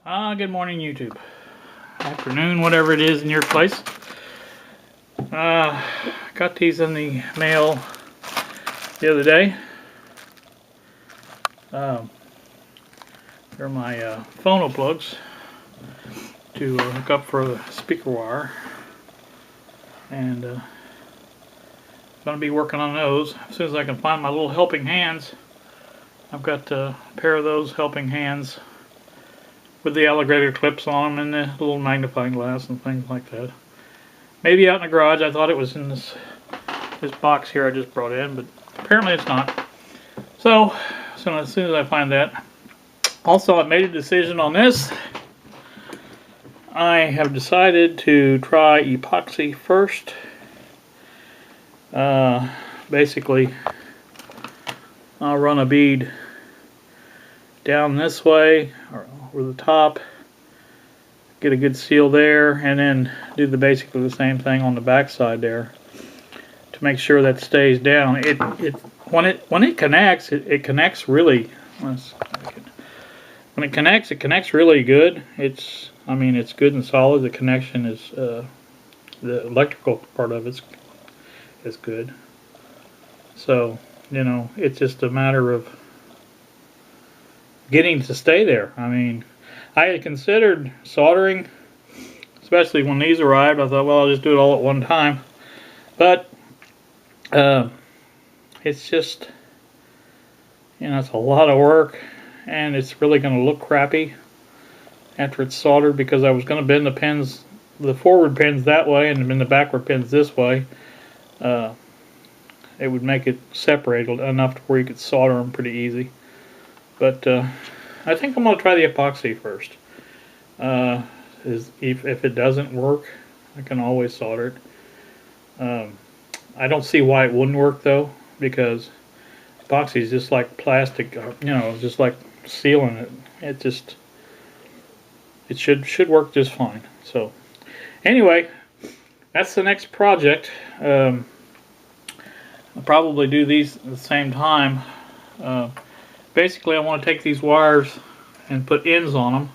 Good morning, YouTube. Afternoon, whatever it is in your place. Got these in the mail the other day. They're my phono plugs to hook up for the speaker wire. And going to be working on those as soon as I can find my little helping hands. I've got a pair of those helping hands with the alligator clips on them and the little magnifying glass and things like that. Maybe out in the garage. I thought it was in this box here I just brought in, but apparently it's not. So as soon as I find that. Also, I made a decision on this. I have decided to try epoxy first. Basically, I'll run a bead down this way or over the top, get a good seal there, and then do basically the same thing on the back side there to make sure that stays down. When it connects, it connects really. When it connects really good. It's good and solid. The connection is the electrical part of it is good. So it's just a matter of getting to stay there. I had considered soldering, especially when these arrived. I thought, well, I'll just do it all at one time. But it's just, it's a lot of work, and it's really going to look crappy after it's soldered, because I was going to bend the pins, the forward pins that way, and bend the backward pins this way. It would make it separate enough to where you could solder them pretty easy. But I think I'm going to try the epoxy first. If it doesn't work, I can always solder it. I don't see why it wouldn't work though, because epoxy is just like plastic, just like sealing it. It should work just fine. So anyway, that's the next project. I'll probably do these at the same time. Basically, I want to take these wires and put ends on them,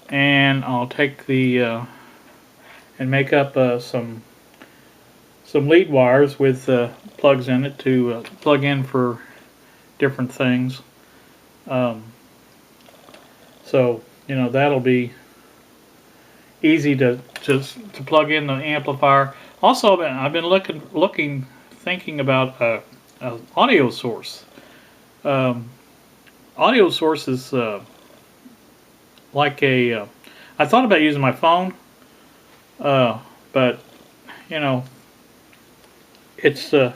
and I'll take the and make up some lead wires with plugs in it to plug in for different things. So that'll be easy to plug in the amplifier. Also, I've been thinking about an audio source. Audio source is like a. I thought about using my phone, but it's and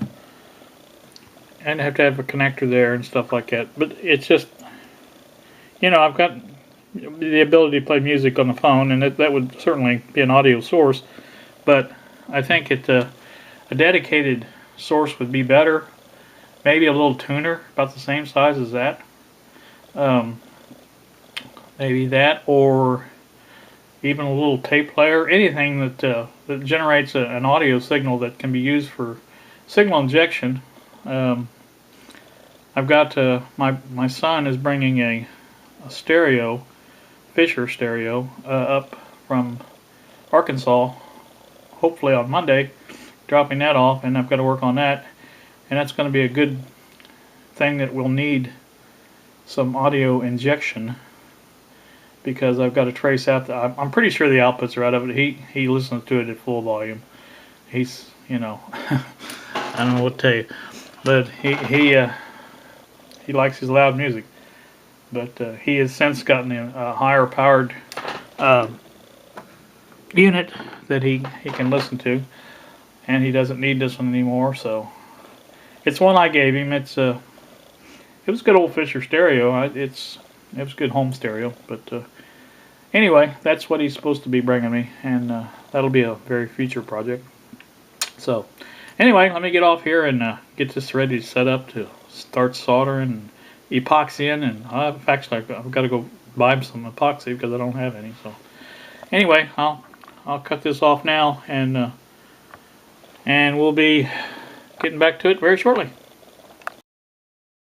have to have a connector there and stuff like that. But it's just, I've got the ability to play music on the phone, and that would certainly be an audio source. But I think a dedicated source would be better. Maybe a little tuner about the same size as that. Maybe that, or even a little tape player. Anything that generates an audio signal that can be used for signal injection. I've got my son is bringing a stereo, Fisher stereo, up from Arkansas. Hopefully on Monday, dropping that off, and I've got to work on that. And that's going to be a good thing that will need some audio injection, because I've got to trace out I'm pretty sure the outputs are out of it. He listens to it at full volume. He's I don't know what to tell you, but he likes his loud music. But he has since gotten a higher powered unit that he can listen to, and he doesn't need this one anymore. So it's one I gave him. It was good old Fisher stereo. It was good home stereo. But anyway, that's what he's supposed to be bringing me, and that'll be a very future project. So anyway, let me get off here and get this ready to set up to start soldering and epoxying. And I've got to go buy some epoxy because I don't have any. So anyway, I'll cut this off now, and we'll be getting back to it very shortly.